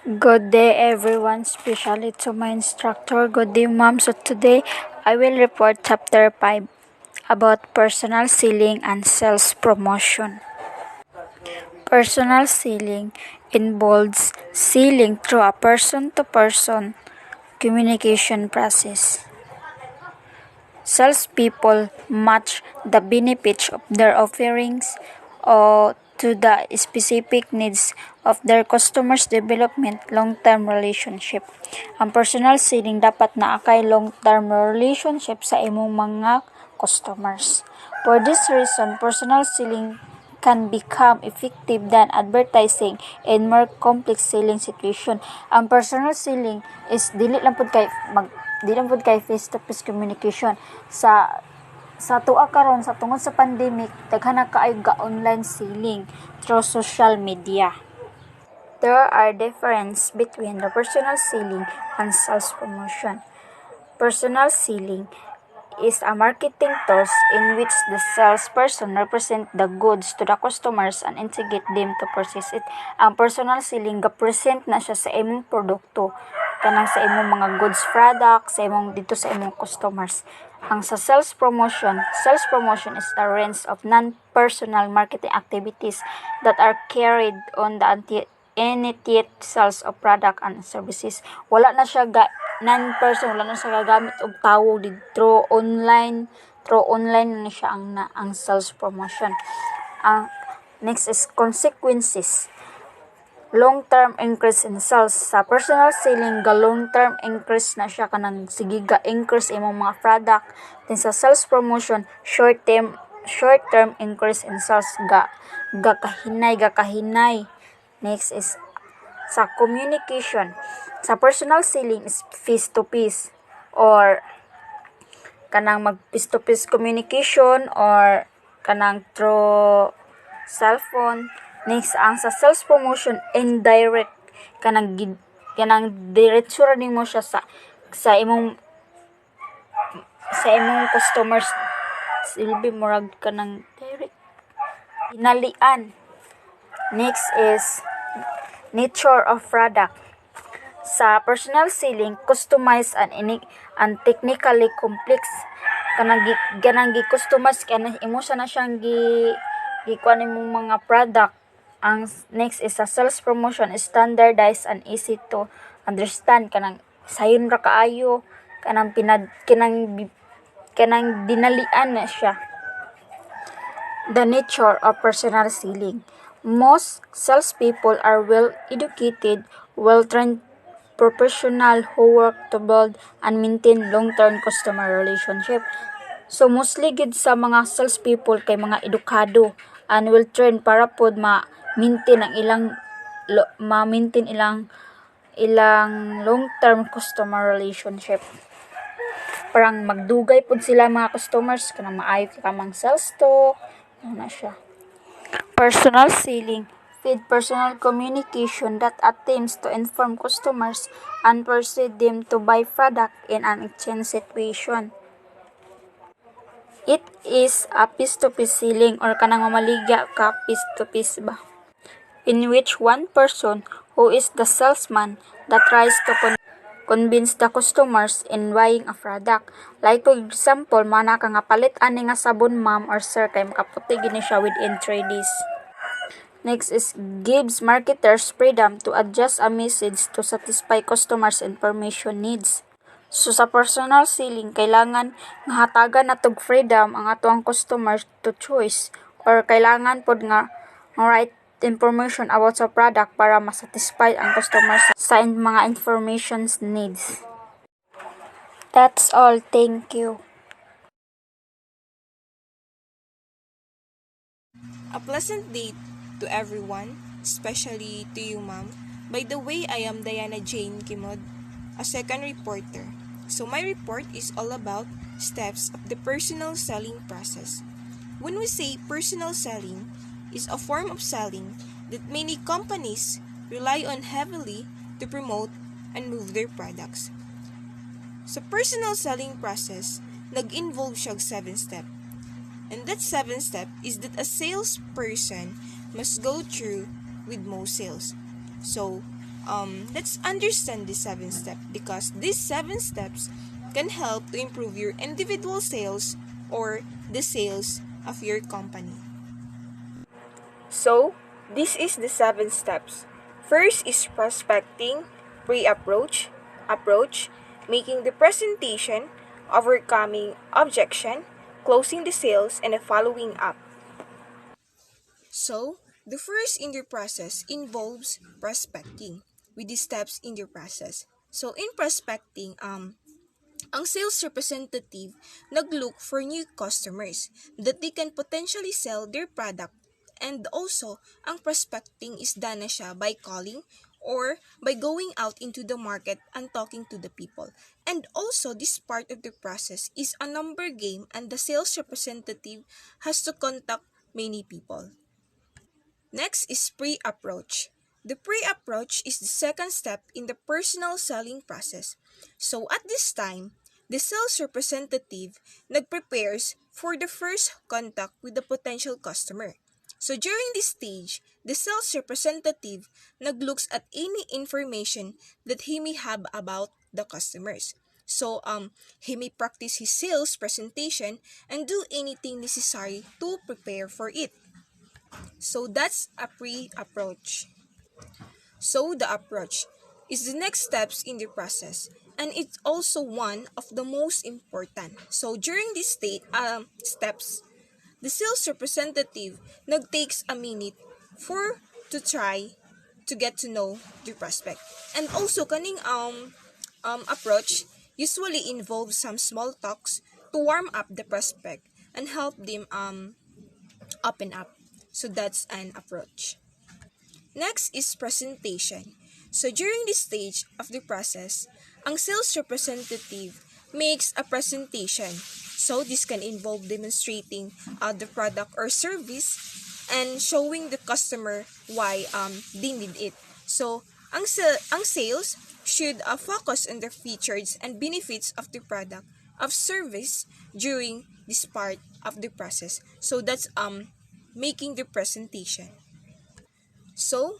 Good day everyone, especially to my instructor. Good day ma'am. So today I will report chapter 5 about personal selling and sales promotion. Personal selling involves selling through a person-to-person communication process. Salespeople match the benefits of their offerings to the specific needs of their customers' development long-term relationship. Ang personal selling dapat naa kay long-term relationship sa imong mga customers. For this reason, personal selling can become effective than advertising in more complex selling situation. Ang personal selling is dili lang pud kay face-to-face communication sa tuwa karon sa tungod sa pandemic daghan na kaayo ga online selling through social media. There are difference between the personal selling and sales promotion. Personal selling is a marketing tool in which the salesperson represent the goods to the customers and instigate them to purchase it. Ang personal selling ga-present na siya sa imong produkto, kanang sa imong mga goods product, sa imong dito sa imong customers. Ang sa sales promotion is a range of non-personal marketing activities that are carried on the immediate sales of product and services. Wala na siya non-person, wala na siya gagamit og tawo through online na siya ang sales promotion. Ang next is consequences. Long-term increase in sales. Sa personal selling, long-term increase na siya kanang sige increase imong mga product. Then sa sales promotion, short-term increase in sales kahinay. Next is sa communication. Sa personal selling is face-to-face or kanang mag face-to-face communication or kanang through cellphone. Next, ang sa sales promotion, indirect. Kanang diretso ra nimo siya sa imong customers. Silbi murag kanang direct hinalian. Next is nature of product. Sa personal selling, customized and technically complex. Kanang gi-customize kana imo sa na siyang gikuan imong mga product. Ang next is sa sales promotion is standardized and easy to understand. Kanang sayon ra kaayo, kanang dinalian na siya. The nature of personal selling. Most salespeople are well-educated, well-trained professional who work to build and maintain long-term customer relationship. So mostly gid sa mga salespeople kay mga edukado and well-trained para pod ma-maintain ilang long-term customer relationship. Parang magdugay pod sila mga customers kanang maayo ka mang sales talk na siya. Personal selling feed personal communication that attempts to inform customers and persuade them to buy product in an exchange situation. It is a face-to-face selling or kanang mamaligya ka face-to-face ba, in which one person who is the salesman that tries to convince the customers in buying a product. Like for example, mana ka nga palit ani nga sabon ma'am or sir kay makaputi gini siya within 3 days. Next is gives marketers freedom to adjust a message to satisfy customers' information needs. So sa personal selling, kailangan nga hatagan natog freedom ang atoang customers to choose or kailangan pod nga right information about sa product para masatisfy ang customers sa mga information's needs. That's all. Thank you. A pleasant day to everyone, especially to you, ma'am. By the way, I am Diana Jane Kimod, a second reporter. So my report is all about steps of the personal selling process. When we say personal selling is a form of selling that many companies rely on heavily to promote and move their products. Sa personal selling process, nag-involve siya 7 steps. And that 7th step is that a salesperson must go through with most sales. So, let's understand the 7 steps, because these 7 steps can help to improve your individual sales or the sales of your company. So, this is the 7 steps. First is prospecting, approach, making the presentation, overcoming objection, closing the sales, and following up. So, the first in the process involves prospecting with the steps in the process. So, in prospecting, ang sales representative naglook for new customers that they can potentially sell their product, and also ang prospecting is done na siya by calling or by going out into the market and talking to the people. And also this part of the process is a number game, and the sales representative has to contact many people. Next is pre-approach. The pre-approach is the second step in the personal selling process. So at this time, the sales representative nagprepares for the first contact with the potential customer. So during this stage, the sales representative naglooks at any information that he may have about the customers. So he may practice his sales presentation and do anything necessary to prepare for it. So that's a pre-approach. So the approach is the next steps in the process, and it's also one of the most important. So during this steps, the sales representative takes a minute for to try to get to know the prospect. And also kaning approach usually involves some small talks to warm up the prospect and help them open up. So that's an approach. Next is presentation. So during this stage of the process, ang sales representative makes a presentation. So this can involve demonstrating the product or service and showing the customer why they need it. So ang sales should focus on the features and benefits of the product of service during this part of the process. So that's making the presentation. So,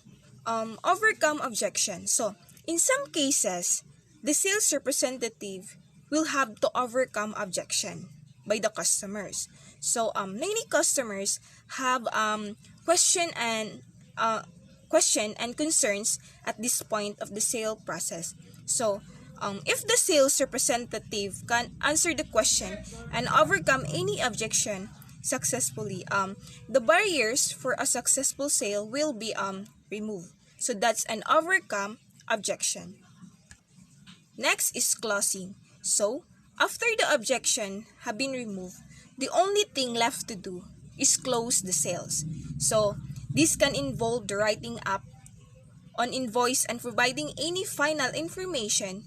overcome objection. So, in some cases, the sales representative will have to overcome objection by the customers. So, many customers have uh, question and concerns at this point of the sale process. So, if the sales representative can answer the question and overcome any objection successfully, the barriers for a successful sale will be removed. So that's an overcome objection. Next is closing. So after the objection have been removed, the only thing left to do is close the sales. So this can involve the writing up on invoice and providing any final information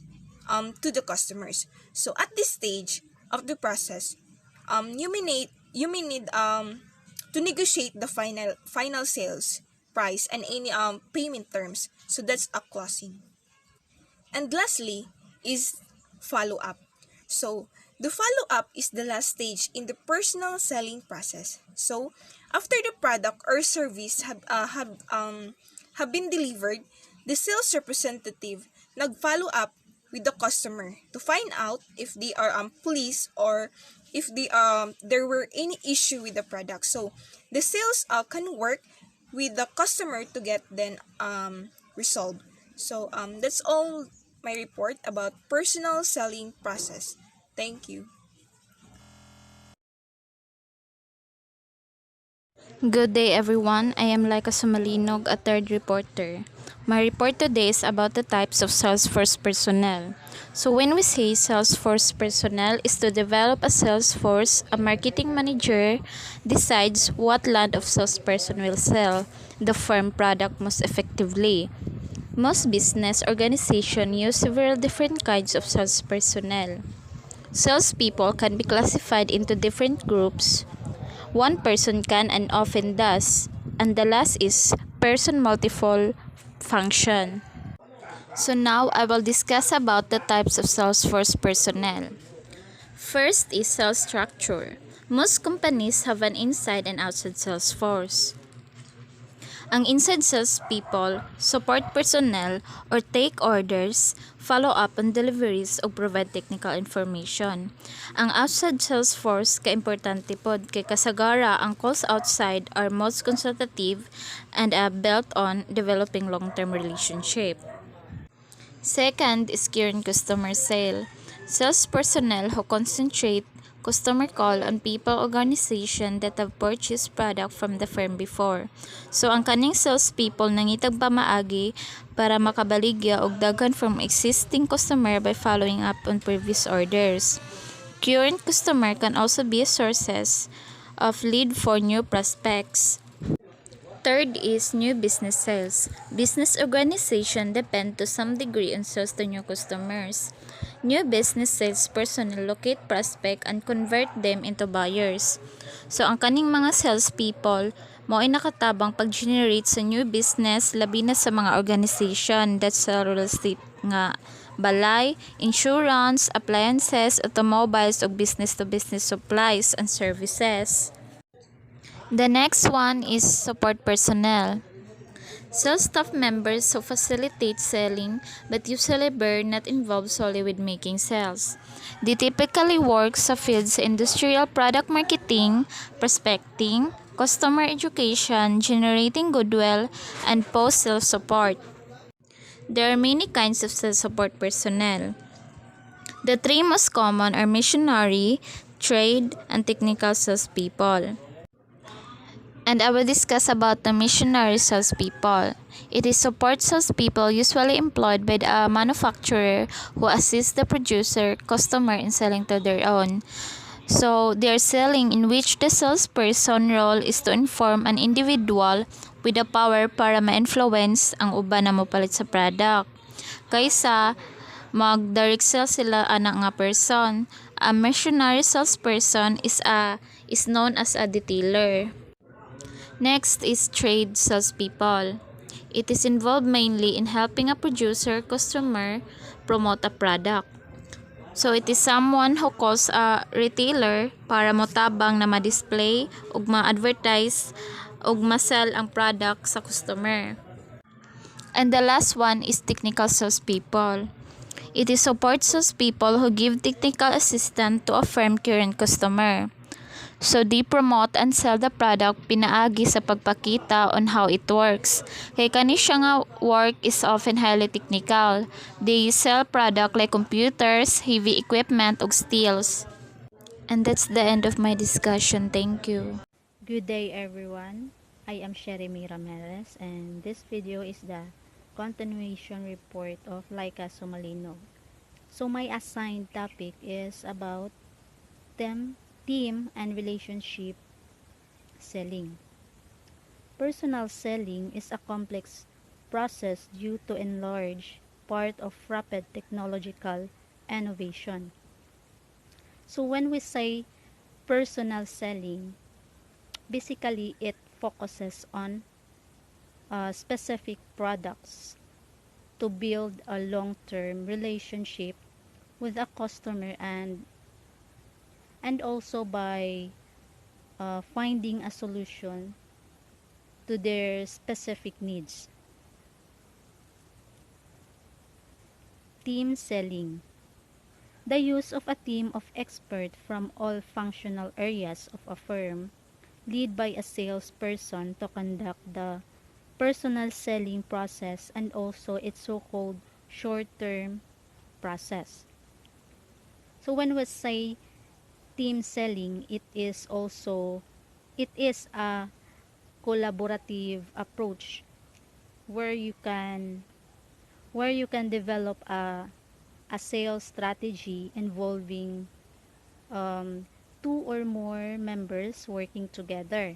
to the customers. So at this stage of the process, you may need to negotiate the final sales price and any payment terms. So that's a closing. And lastly is follow up. So the follow up is the last stage in the personal selling process. So after the product or service have been delivered, the sales representative nag-follow up with the customer to find out if they are pleased or if there were any issue with the product. So the sales can work with the customer to get then resolved. So that's all my report about personal selling process. Thank you. Good day, everyone. I am Laika Sumalinog, a third reporter. My report today is about the types of Salesforce personnel. So when we say Salesforce personnel is to develop a Salesforce, a marketing manager decides what line of salesperson will sell the firm product most effectively. Most business organizations use several different kinds of sales personnel. Salespeople can be classified into different groups. One person can and often does, and the last is person multiple function. So now I will discuss about the types of Salesforce personnel. First is sales structure. Most companies have an inside and outside sales force. Ang inside sales people, support personnel, or take orders, follow up on deliveries o provide technical information. Ang outside sales force kaimportante pod kay kasagara ang calls outside are most consultative and built on developing long-term relationship. Second is current customer sale. Sales personnel who concentrate customer call on people organization that have purchased product from the firm before. So ang kaning sales people nangitag pamaagi para makabaligya og daghan from existing customer by following up on previous orders. Current customer can also be sources of lead for new prospects. Third is new business sales. Business organization depend to some degree on sales to new customers. New business sales personnel locate prospect and convert them into buyers. So ang kaning mga sales people mo ay nakatabang pag-generate sa new business labi na sa mga organization that's sa real estate nga balay, insurance, appliances, automobiles ug business to business supplies and services. The next one is support personnel. Sales staff members who facilitate selling but usually were not involved solely with making sales. They typically work sa fields sa industrial product marketing, prospecting, customer education, generating goodwill, and post-sales support. There are many kinds of sales support personnel. The three most common are missionary, trade, and technical salespeople. And I will discuss about the missionary salespeople. It is support salespeople usually employed by the manufacturer who assist the producer, customer in selling to their own. So, they are selling in which the salesperson role is to inform an individual with the power para ma-influence ang uban na mopalit sa product. Kaysa mag-direct sell sila anak nga person. A missionary salesperson is known as a detailer. Next is trade salespeople. It is involved mainly in helping a producer customer promote a product. So it is someone who calls a retailer para motabang na ma-display ug ma-advertise ug ma-sell ang product sa customer. And the last one is technical salespeople. It is support salespeople who give technical assistance to a firm current customer. So, they promote and sell the product pinaagi sa pagpakita on how it works. Kay kani siya nga work is often highly technical. They sell product like computers, heavy equipment, ug steels. And that's the end of my discussion. Thank you. Good day everyone. I am Sheremy Ramirez and this video is the continuation report of Laika Somalino. So my assigned topic is about team and relationship selling. Personal selling is a complex process due to in large part of rapid technological innovation. So when we say personal selling, basically it focuses on specific products to build a long-term relationship with a customer and also by finding a solution to their specific needs. Team selling. The use of a team of experts from all functional areas of a firm, led by a salesperson to conduct the personal selling process and also its so-called short-term process. So when we say team selling, it is a collaborative approach where you can develop a sales strategy involving two or more members working together.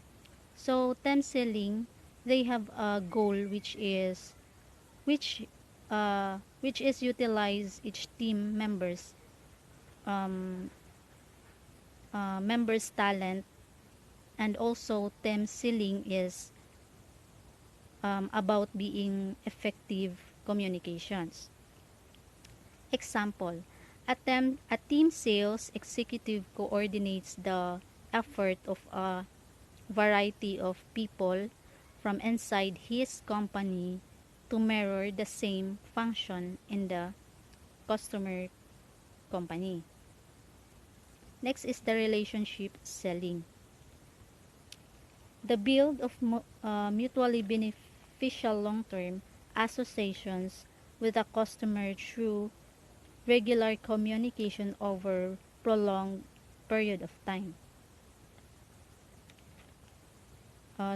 So team selling, they have a goal which is utilize each team members talent, and also team selling is about being effective communications. Example, a team sales executive coordinates the effort of a variety of people from inside his company to mirror the same function in the customer company. Next is the relationship selling. The build of mutually beneficial long-term associations with a customer through regular communication over prolonged period of time.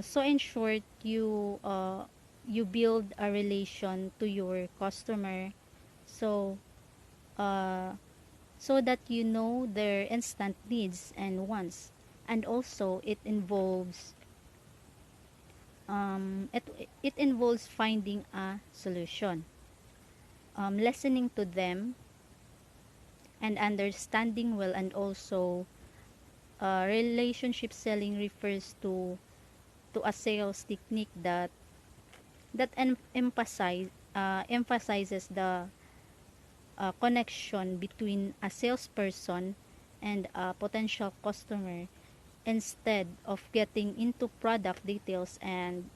So in short, you build a relation to your customer, so uh, so that you know their instant needs and wants, and also it involves finding a solution, listening to them and understanding well, and also relationship selling refers to a sales technique that emphasizes the connection between a salesperson and a potential customer instead of getting into product details and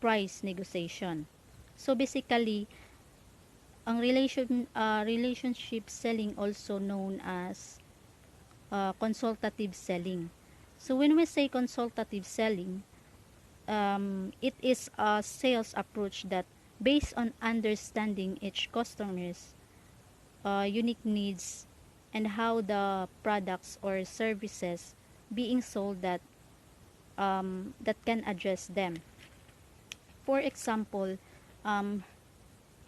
price negotiation. So basically, ang relationship selling, also known as consultative selling. So when we say consultative selling, it is a sales approach that based on understanding each customer's unique needs and how the products or services being sold that can address them. For example, um,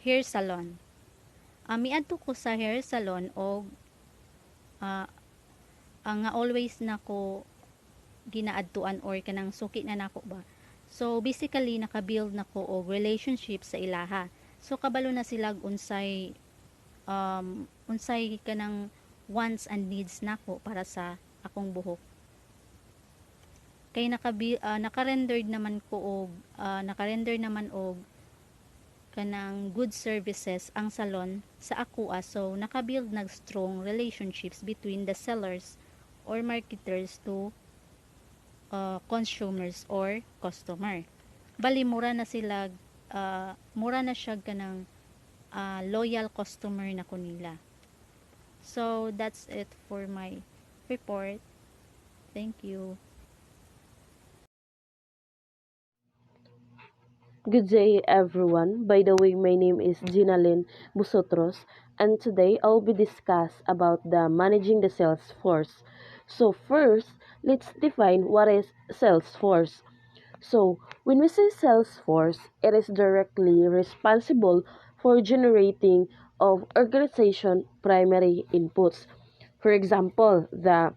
hair salon. Miadto ko sa hair salon og uh, ang nga always nako ginaadtuan or kanang suki na nako ba. So basically naka-build nako og relationship sa ilaha. So kabalo na sila unsay kanang wants and needs nako para sa akong buhok. Kay naka-render naman og kanang good services ang salon sa akoa, so naka-build nag strong relationships between the sellers or marketers to consumers or customer. Bali mura na siya kanang loyal customer na ko nila. So that's it for my report. Thank you. Good day, everyone. By the way, my name is Ginalyn Busotros, and today I'll be discuss about the managing the sales force. So first, let's define what is sales force. So when we say sales force, it is directly responsible for generating of organization primary inputs. For example, the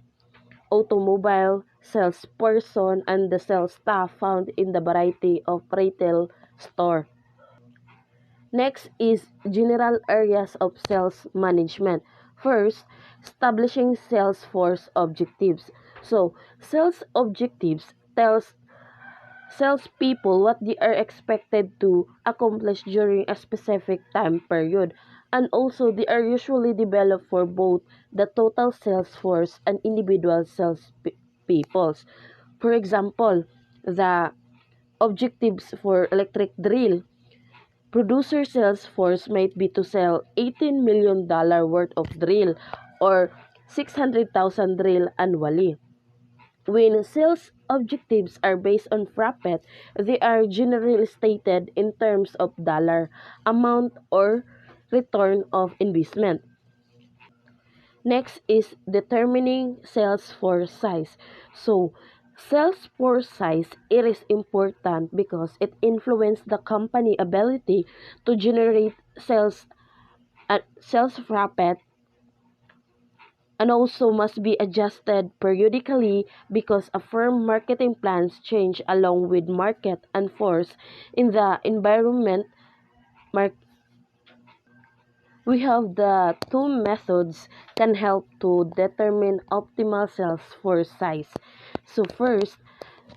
automobile salesperson and the sales staff found in the variety of retail store. Next is general areas of sales management. First, establishing sales force objectives. So, sales objectives tells salespeople what they are expected to accomplish during a specific time period, and also they are usually developed for both the total sales force and individual sales peoples. For example, the objectives for electric drill. Producer sales force might be to sell $18 million worth of drill or 600,000 drill annually. When sales objectives are based on profit, they are generally stated in terms of dollar amount or return of investment. Next is determining sales force size. So, sales force size, it is important because it influences the company ability to generate sales profit, and also must be adjusted periodically because a firm marketing plans change along with market and force in the environment. We have the two methods can help to determine optimal sales force size. So first,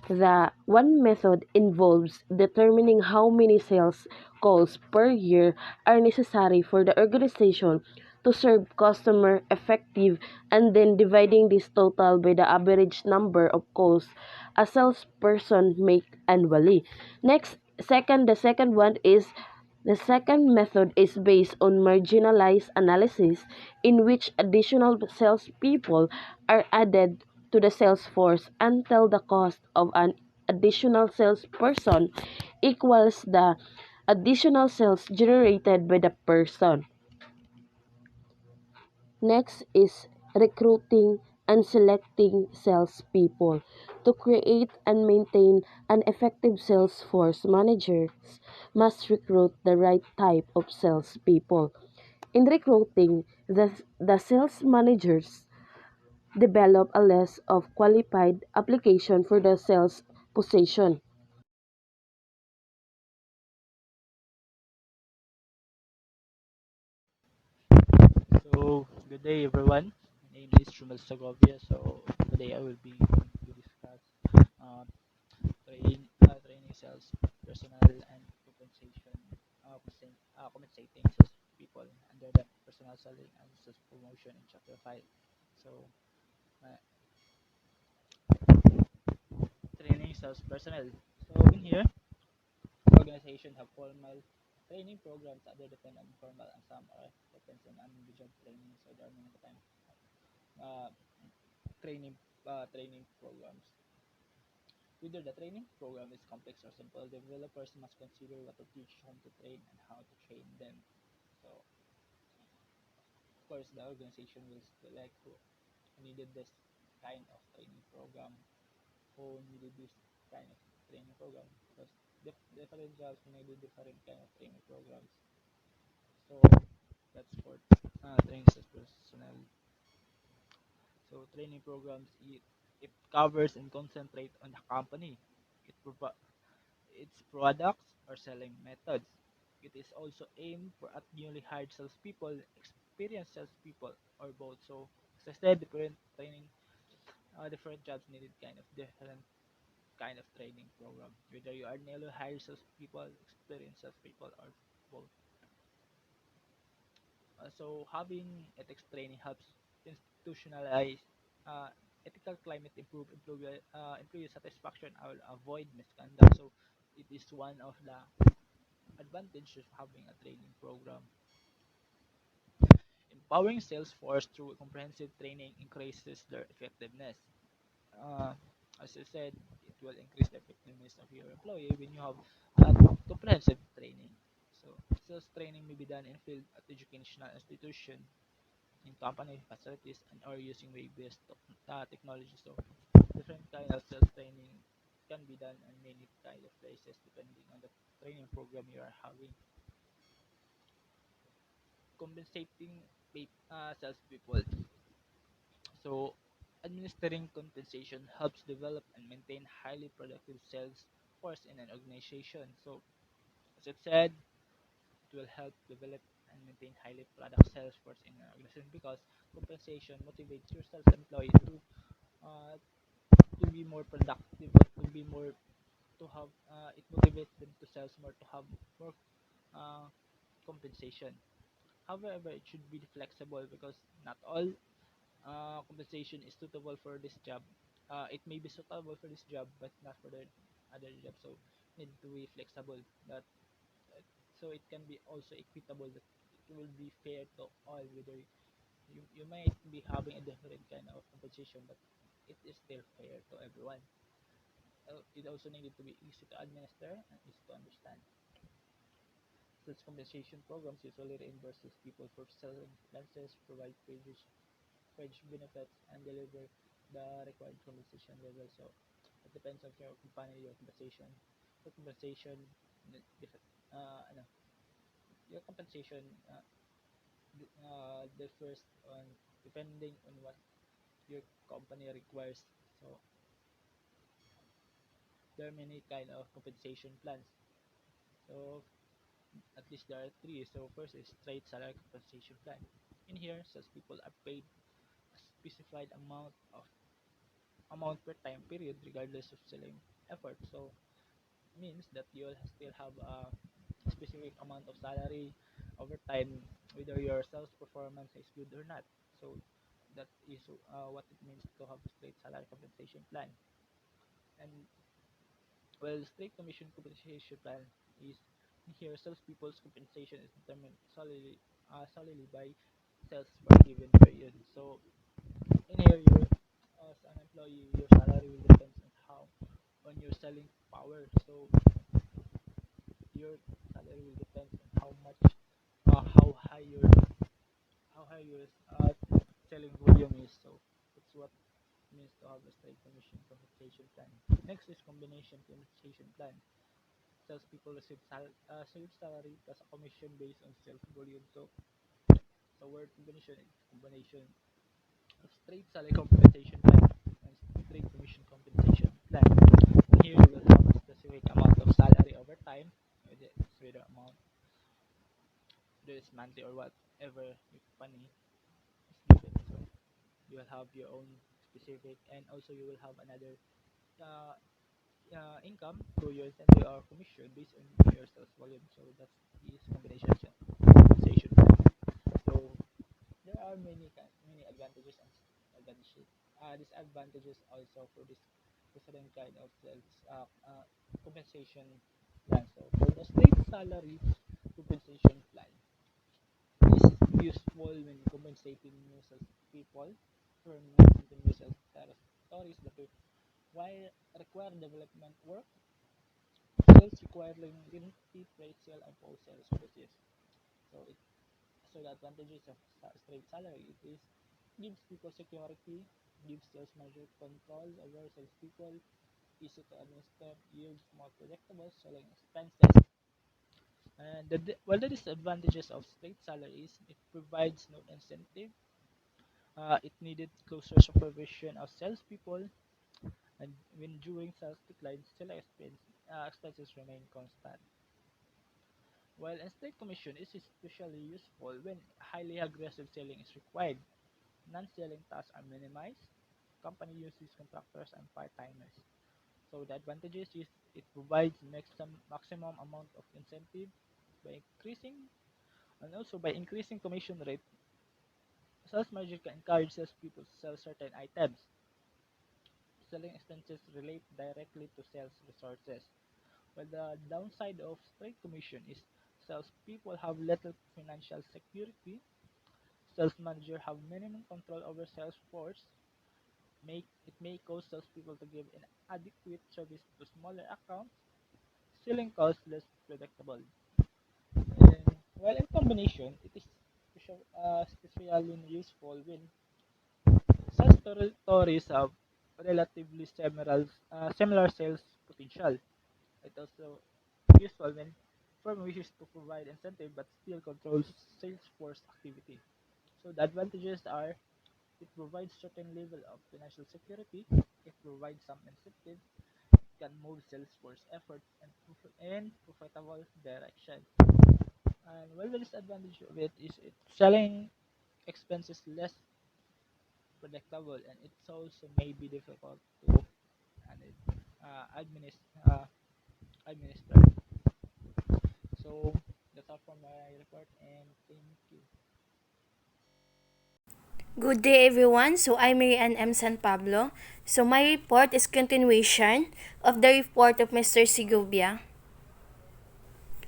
the one method involves determining how many sales calls per year are necessary for the organization to serve customer effective, and then dividing this total by the average number of calls a salesperson make annually. The second one is the second method is based on marginalized analysis, in which additional salespeople are added to the sales force until the cost of an additional salesperson equals the additional sales generated by the person. Next is recruiting and selecting salespeople. To create and maintain an effective sales force, managers must recruit the right type of salespeople. In recruiting, the sales managers develop a list of qualified application for the sales position. So, good day everyone. My name is Shumel Segovia. So, today I will be going to discuss uh, training sales personnel and compensation, compensating sales people under the personal selling and sales promotion in Chapter 5. So, uh, training sales personnel. So, in here, organization have formal training programs, other depend on informal, and some are depends on individual training. So, there are many times uh, training training programs. Whether the training program is complex or simple, developers must consider what to teach, whom to train, and how to train them. So, of course, the organization will select who needed this kind of training program, who needed this kind of training program, because different jobs needed different kind of training programs. So, that's for training personnel. So, training programs, it covers and concentrate on the company. It provides its products or selling methods. It is also aimed for at newly hired salespeople, experienced salespeople, or both. So, as I said, different training, different jobs needed kind of different kind of training program. Whether you are newly hired salespeople, experienced salespeople, or both. So, having ethics training helps institutionalize uh, ethical climate, improve employee satisfaction, or avoid misconduct. So, it is one of the advantage of having a training program. Empowering sales force through comprehensive training increases their effectiveness. Uh, as I said, it will increase the effectiveness of your employee when you have comprehensive training. So, sales training may be done in field at educational institution, in company facilities, and or using web-based technology. So, different kind of sales training can be done in many kind of places depending on the training program you are having. Compensating salespeople. So, administering compensation helps develop and maintain highly productive sales force in an organization. So, as it said, it will help develop and maintain highly product sales force in an organization because compensation motivates your sales employee uh, to be more productive, but to be more to have it motivates them to sell more, to have more uh, compensation. However, it should be flexible because not all compensation is suitable for this job. It may be suitable for this job, but not for the other job. So need to be flexible. That so it can be also equitable. That it will be fair to all. Whether you might be having a different kind of compensation, but it is still fair to everyone. It also needed to be easy to administer and easy to understand. Such compensation programs usually reimburses people for selling expenses, provide wage benefits, and deliver the required compensation level. So it depends on your company, your compensation. Your compensation, ano, your compensation differs on depending on what your company requires. So there are many kind of compensation plans. So at least there are three. So first is straight salary compensation plan. In here, sales people are paid a specified amount per time period regardless of selling effort. So means that you'll still have a specific amount of salary over time whether your sales performance is good or not. So that is what it means to have a straight salary compensation plan. And well, straight commission compensation plan is here salespeople's compensation is determined solely by sales for a given period. So in here, you as an employee, your salary will depend on how on your selling power. So your salary will depend on how high your selling volume is. So that's what means to have a straight commission compensation plan. Next is combination compensation plan. Salespeople receive sales salary plus a commission based on sales volume. So the word combination is combination of straight salary compensation plan and straight commission compensation plan. Here you will have a specific amount of salary over time with the amount whether it's monthly or whatever your company is given. So you will have your own specific, and also you will have another uh, income through your incentive or commission based on your sales volume. So that's this combination compensation plan. So there are many advantages and disadvantages also for this different kind of sales compensation plan. So for the state salary compensation plan is useful when compensating new sales people for new sales territories that require development work, sales requiring limited pre-sale and post-sales services. So the advantages of straight salary it is gives people security, gives sales manager control over sales people, easy to administer, yields more predictable selling expenses. And the disadvantages of straight salary is it provides no incentive. It needed closer supervision of salespeople, and when during sales decline, still expenses remain constant. While instead commission is especially useful when highly aggressive selling is required. Non-selling tasks are minimized. Company uses contractors and part-timers. So the advantages is it provides maximum amount of incentive by increasing and also by increasing commission rate. Sales manager can encourage salespeople to sell certain items. Selling expenses relate directly to sales resources. But the downside of straight commission is salespeople have little financial security. Sales manager have minimum control over sales force. It may cause salespeople to give inadequate service to smaller accounts. Selling costs less predictable. And while in combination, it is especially useful when sales territories have relatively similar sales potential. It also useful when firm wishes to provide incentive but still controls sales force activity. So the advantages are it provides certain level of financial security, it provides some incentive, can move sales force efforts in profitable direction. And well, the disadvantage of it is it selling expenses less predictable, and it's also may be difficult to administer. So that's all for my report, and thank you. Good day everyone. So I'm Mary Ann M. San Pablo. So my report is continuation of the report of Mr. Segovia.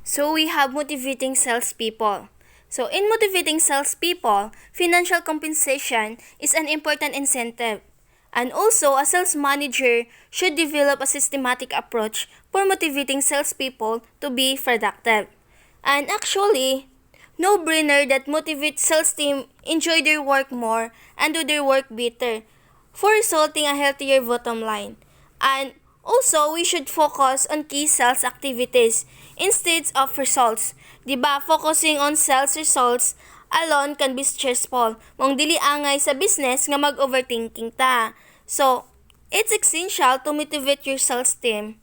So we have motivating salespeople. So in motivating salespeople, financial compensation is an important incentive. And also, a sales manager should develop a systematic approach for motivating salespeople to be productive. And actually, no-brainer that motivates sales team enjoy their work more and do their work better for resulting a healthier bottom line. And also, we should focus on key sales activities instead of results. Diba, focusing on sales results alone can be stressful. Mong dili angay sa business nga mag-overthinking ta. So, it's essential to motivate your sales team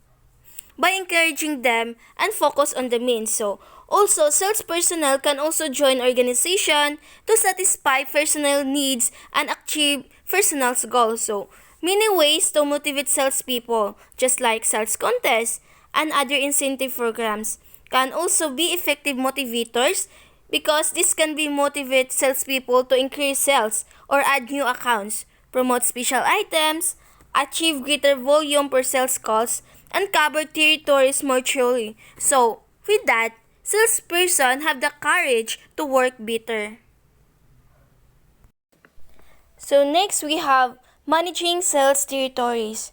by encouraging them and focus on the means. So, also, sales personnel can also join organization to satisfy personal needs and achieve personal goals. So, many ways to motivate salespeople, just like sales contests and other incentive programs, can also be effective motivators because this can be motivate salespeople to increase sales or add new accounts, promote special items, achieve greater volume per sales calls, and cover territories more truly. So, with that, salesperson have the courage to work better. So next we have managing sales territories.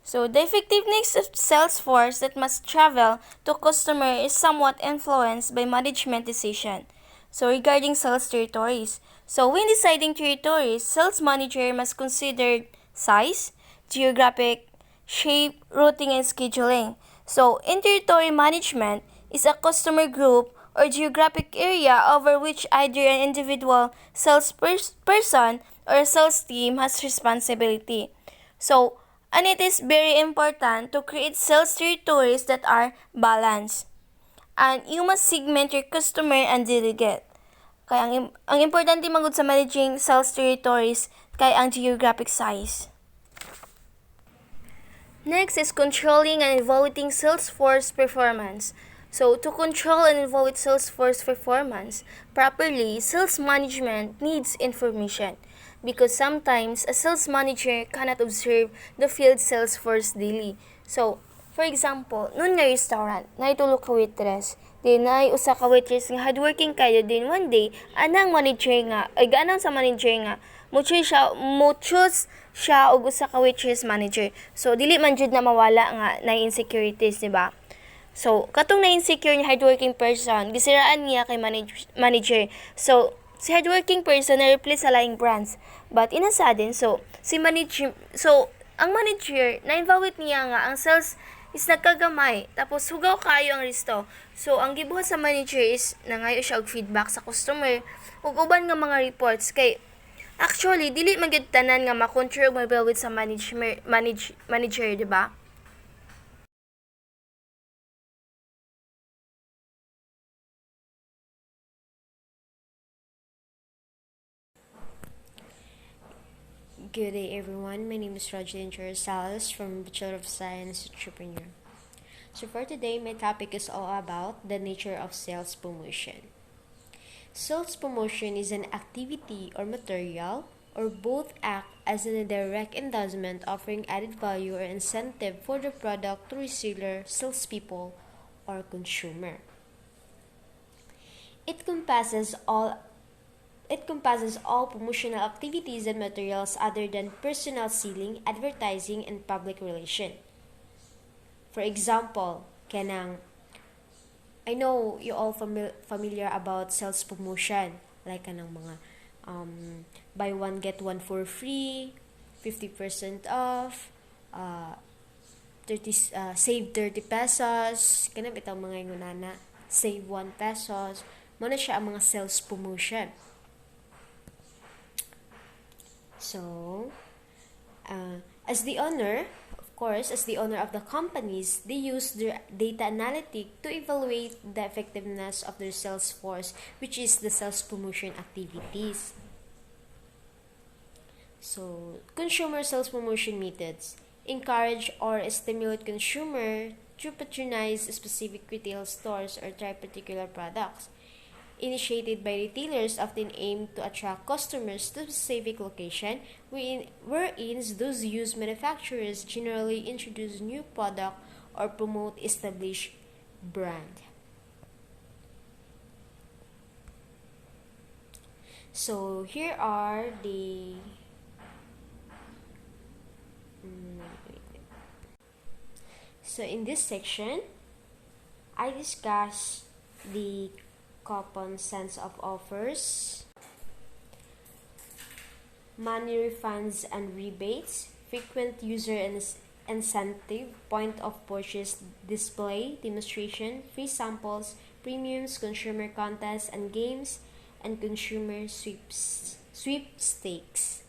So the effectiveness of sales force that must travel to customer is somewhat influenced by management decision. So regarding sales territories, so when deciding territories, sales manager must consider size, geographic, shape, routing, and scheduling. So in territory management is a customer group or geographic area over which either an individual salesperson or a sales team has responsibility. So, and it is very important to create sales territories that are balanced. And you must segment your customer and delegate. Kaya ang importante magud sa managing sales territories kay ang geographic size. Next is controlling and evaluating sales force performance. So, to control and evaluate sales force performance properly, sales management needs information because sometimes a sales manager cannot observe the field sales force daily. So, for example, nun nga restaurant, na itulog ka waitress, din na usa ka waitress nga hardworking kayo din one day, anang manager nga, ay ganang sa manager nga, mo-choose siya og usa ka waitress manager. So dili man jud na mawala nga na insecurities, di ba? So katong na insecure nga hardworking person, gisiraan niya kay manager. So si hardworking person na replace sa laing brands. But in a sudden, so ang manager na involved niya nga ang sales is nagkagamay tapos hugaw kayo ang resto. So ang gibuhat sa manager is nangayo siya og feedback sa customer ug uban nga mga reports kay actually, dili man gyud tanan nga makontrol mo with sa manager, di ba? Good day everyone, my name is Rogelyn Rosales from Bachelor of Science Entrepreneur. So for today, my topic is all about the nature of sales promotion. Sales promotion is an activity or material or both act as an indirect endorsement offering added value or incentive for the product to reseller, salespeople, or consumer. It compasses all promotional activities and materials other than personal selling, advertising, and public relation. For example, kanang I know you all familiar about sales promotion like kanang mga buy one get one for free, 50% off, 30 save 30 pesos, kanang bitaw mga ingunana, save 1 pesos. Mo na siya ang mga sales promotion. So, as the owner of the companies, they use their data analytic to evaluate the effectiveness of their sales force, which is the sales promotion activities. So, consumer sales promotion methods encourage or stimulate consumer to patronize specific retail stores or try particular products. Initiated by retailers often aim to attract customers to a specific location, wherein those use manufacturers generally introduce new product or promote established brand. So here are the So in this section, I discuss the coupon sense of offers, money refunds and rebates, frequent user incentive, point of purchase display, demonstration, free samples, premiums, consumer contests and games, and consumer sweepstakes.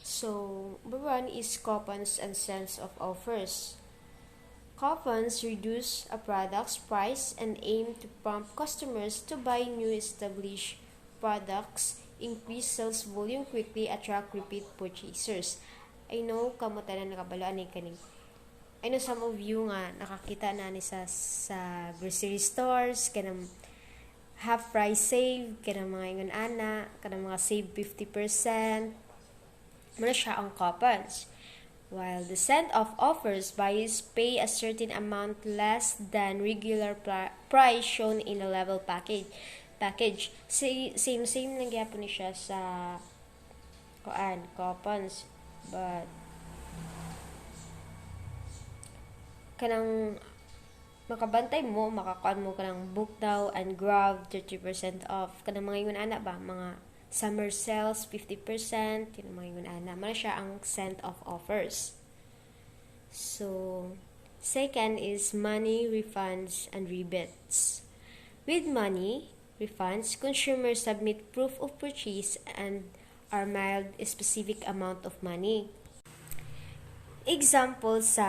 So, number one is coupons and sense of offers. Coupons reduce a product's price and aim to prompt customers to buy new established products, increase sales volume quickly, attract repeat purchasers. I know kamo tanan nakabaloan ni kaning. I know some of you nga nakakita na ni sa grocery stores kanang half price save, kanang mga ingon ana, kanang mga save 50%. Muna siya ang coupons. While the send-off offers, buyers pay a certain amount less than regular price shown in a level package. Same lang gyapon ni siya sa coupons. But kanang makabantay mo, makakuan mo kanang book daw and grab 30% off. Kanang mga yun ana ba? Mga summer sales 50%, yun mga yun ana. Mara siya ang send-off offers. So, second is money refunds and rebates. With money refunds, consumers submit proof of purchase and are mailed a specific amount of money. Example sa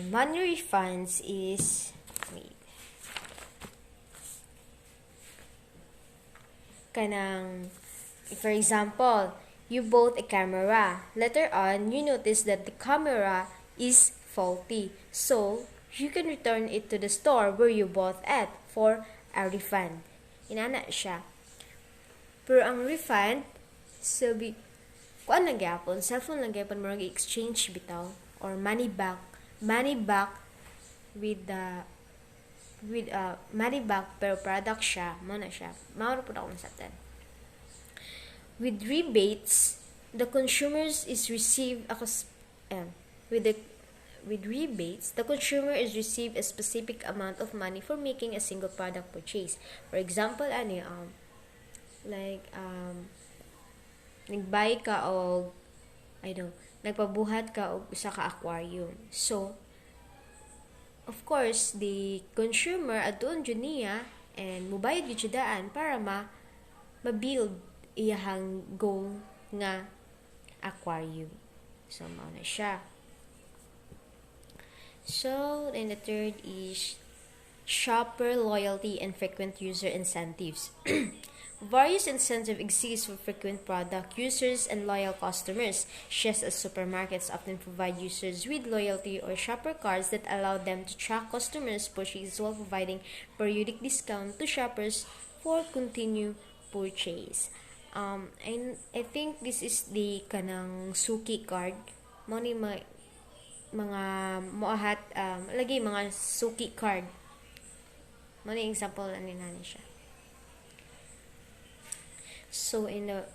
money refunds is kanang, for example, you bought a camera. Later on, you notice that the camera is faulty. So, you can return it to the store where you bought it for a refund. Inana siya. Pero ang refund, sabi, kuan lang gyapon, cellphone lang gyapon mo exchange bitaw or money back with money back per product siya, mo na siya. Mao po na akong satan. With rebates, the consumers is receive with rebates, the consumer is receive a specific amount of money for making a single product purchase. For example, nagbuy ka og nagpabuhat ka og usa ka aquarium. So, of course, the consumer adun jud niya and mubayad gyud daan para ma-build iyahang goal nga aquarium. So, mao na siya. So, and the third is shopper loyalty and frequent user incentives. Various incentives exist for frequent product users and loyal customers, just as supermarkets often provide users with loyalty or shopper cards that allow them to track customers' purchases while providing periodic discount to shoppers for continued purchase. And I think this is the kanang suki card. Mo ni mga moahat lagi mga suki card. Mo ni example ani nani siya. So in the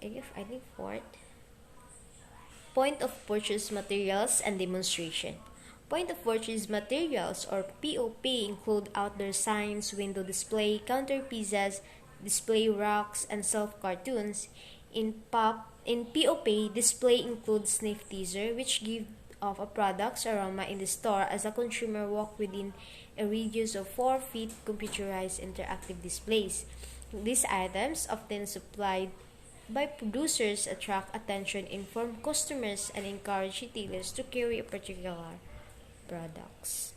I think fourth, point of purchase materials and demonstration. Point of purchase materials or POP include outdoor signs, window display, counter pizzas, display racks, and self-cartoons. In POP, display includes sniff teaser, which give off a product's aroma in the store as a consumer walk within a radius of 4 feet. Computerized interactive displays. These items, often supplied by producers, attract attention, inform customers, and encourage retailers to carry a particular products.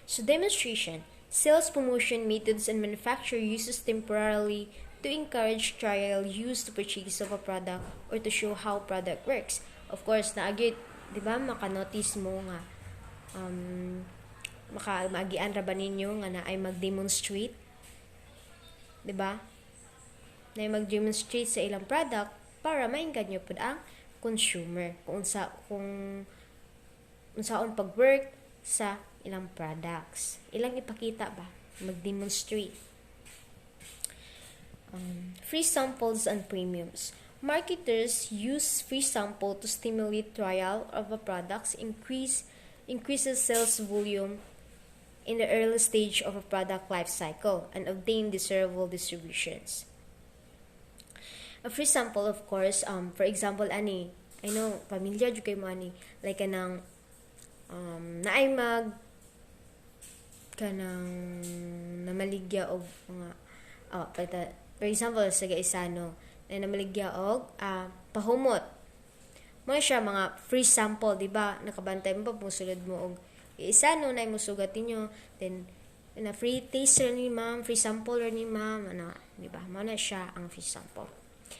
So, demonstration. Sales promotion methods and manufacturer uses temporarily to encourage trial use to purchase of a product or to show how product works. Of course, naagit, di ba, maka-notice mo nga maagian ra ba ninyo nga na ay mag-demonstrate, 'di ba? Na ay mag-demonstrate sa ilang product para mainggan nyo pud ang consumer kung unsaon pag-work sa ilang products. Ilang ipakita ba? Mag-demonstrate. Free samples and premiums. Marketers use free sample to stimulate trial of a product, increases sales volume in the early stage of a product life cycle, and obtain desirable distributions. A free sample, of course, for example, I know, familiar jud kay mo like kanang naay namaligya og mga for example sa Gaisano na namaligya og pahumot mo siya mga free sample, di ba? Nakabantay mo pa musulod mo og Isano na musugat ninyo, then na free taster ni ma'am, free sample ni ma'am, di ba? Mo na siya ang free sample.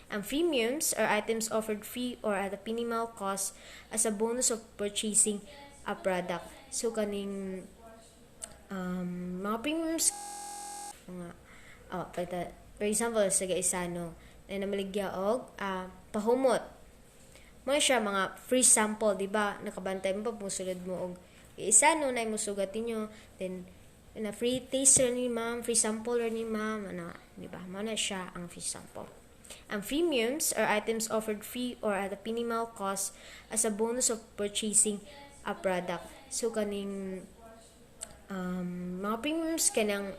Ang freemiums are items offered free or at a minimal cost as a bonus of purchasing a product. So mga premiums mga For example, sa gaisano, na namaligya og pahumot. Mo siya mga free sample, di ba? Nakabantay mo pa musulod mo og gaisano na musugat ninyo, then na free taster ni ma'am, free sample ni ma'am, ano, di ba? Mo na siya ang free sample. Ang freemiums are items offered free or at a minimal cost as a bonus of purchasing a product. So kaning mga premiums kanang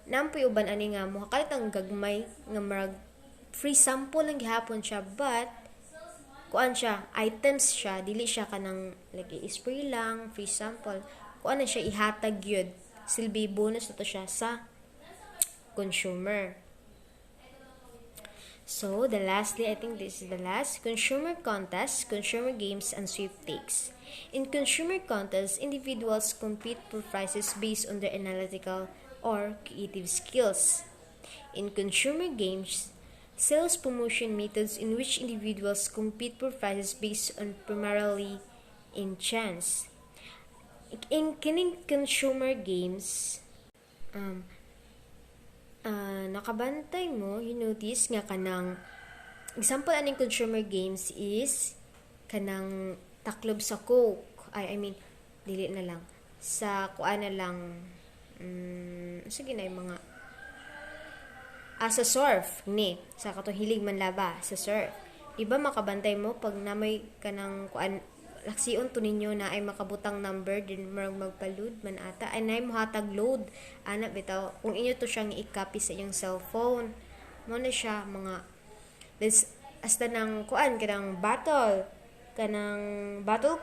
nampoy uban ani nga mo kalit ang gagmay nga marag free sample lang gihapon siya, but kuan siya items siya, dili siya kanang lagi spray lang free sample, kuan na siya ihatag gyud, silbi bonus na to siya sa consumer. So, I think this is the last, consumer contests, consumer games, and sweepstakes. In consumer contests, individuals compete for prizes based on their analytical or creative skills. In consumer games, sales promotion methods in which individuals compete for prizes based on primarily in chance. In consumer games, nakabantay mo, you notice nga kanang example aning consumer games is kanang taklob sa Coke, I mean dili na lang sa kuan na lang sige na yung mga sa surf ni sa katong hilig man laba sa surf, iba makabantay mo pag namay kanang kuan laksiun to ninyo na ay makabutang number din marang magpaload man ata ay nay mohatag load ana bitaw kung inyo to siyang i-copy sa inyong cellphone mo na siya mga this hasta nang kuan kanang bottle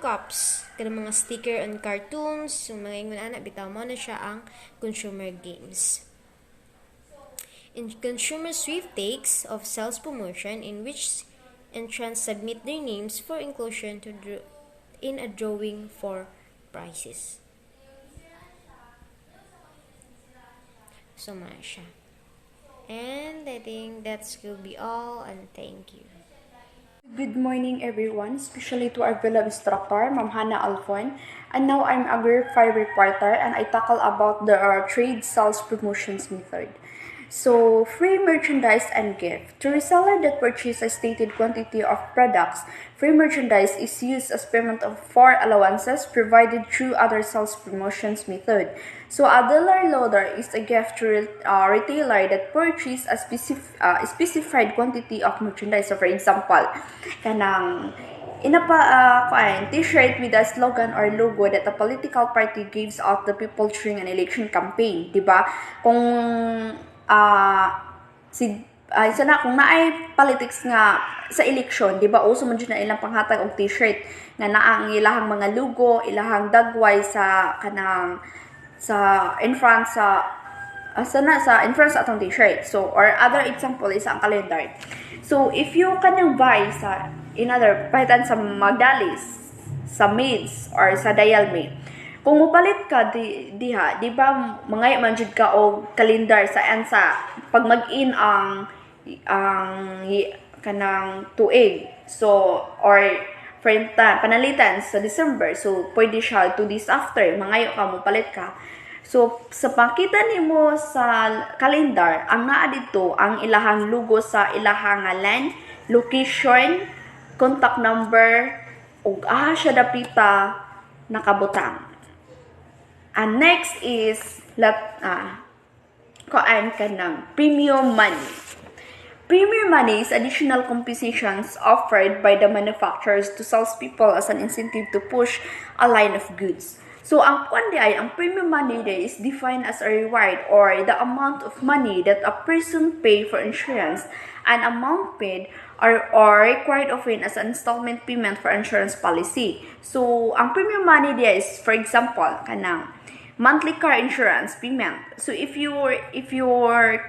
cups kanang mga sticker and cartoons yung mga ingon ana bitaw mo na siya ang consumer games. In consumer sweepstakes of sales promotion in which entrants submit their names for inclusion in a drawing for prizes. So muna siya. And I think that's will be all, and thank you. Good morning everyone, especially to our beloved instructor, Ma'am Hannah Alfon. And now I'm a Grade 5 reporter and I tackle about the trade sales promotions method. So, free merchandise and gift. To reseller that purchase a stated quantity of products, free merchandise is used as payment for allowances provided through other sales promotions method. So, a dollar loader is a gift to a retailer that purchase a specified quantity of merchandise. So, for example, kanang t-shirt with a slogan or logo that a political party gives out the people during an election campaign, diba? Kung kung naay politics nga sa eleksyon, di ba uso man dyan na ilang panghatag og t-shirt nga naa ang ilahang mga logo, ilahang dagway sa kanang sa in front sa in front sa atong t-shirt. So or other example is ang calendar. So if you kanang buy sa palitan sa Magdalis, sa Maids or sa Dialme, kung mupalit ka diha, di ba mangay man jud ka og kalendar sa ENSA pag mag-in ang kanang tuig. So or panalitan sa December. So pwede siya 2 days after mangayo ka mupalit ka. So sa pakita nimo sa kalendar, ang naa dito ang ilahang logo sa ilahang ngalan, location, contact number ug siya dapita nakabutang. And next is premium money. Premium money is additional compensations offered by the manufacturers to salespeople as an incentive to push a line of goods. So, ang premium money is defined as a reward or the amount of money that a person pay for insurance, an amount paid or required often as an installment payment for insurance policy. So, ang premium money is, for example, kanang monthly car insurance payment. So if your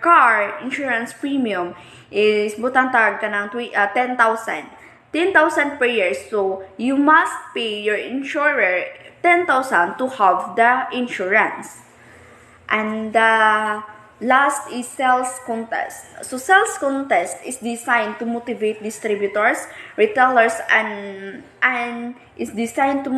car insurance premium is butantag kanang 10,000 per year, so you must pay your insurer 10,000 to have the insurance. And the last is sales contest. So sales contest is designed to motivate distributors, retailers, and is designed to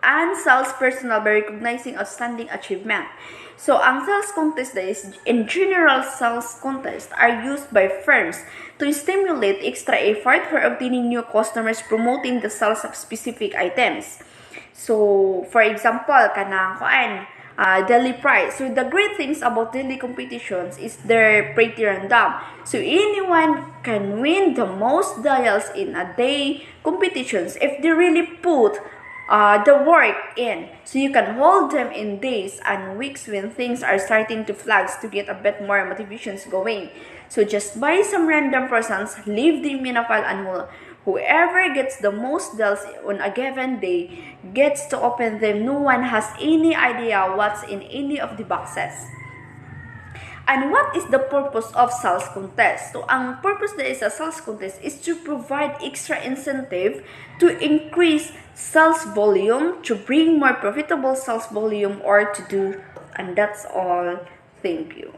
and sales personnel by recognizing outstanding achievement. So, ang sales contest is, in general, sales contests are used by firms to stimulate extra effort for obtaining new customers, promoting the sales of specific items. So, for example, kanang daily price. So, the great things about daily competitions is they're pretty random. So, anyone can win the most dials in a day competitions if they really put the work in. So, you can hold them in days and weeks when things are starting to flags to get a bit more motivations going. So, just buy some random persons, leave them in a file, and whoever gets the most deals on a given day gets to open them. No one has any idea what's in any of the boxes. And what is the purpose of sales contest? So, ang purpose na sa sales contest is to provide extra incentive to increase sales volume, to bring more profitable sales volume, or to do, and that's all. Thank you.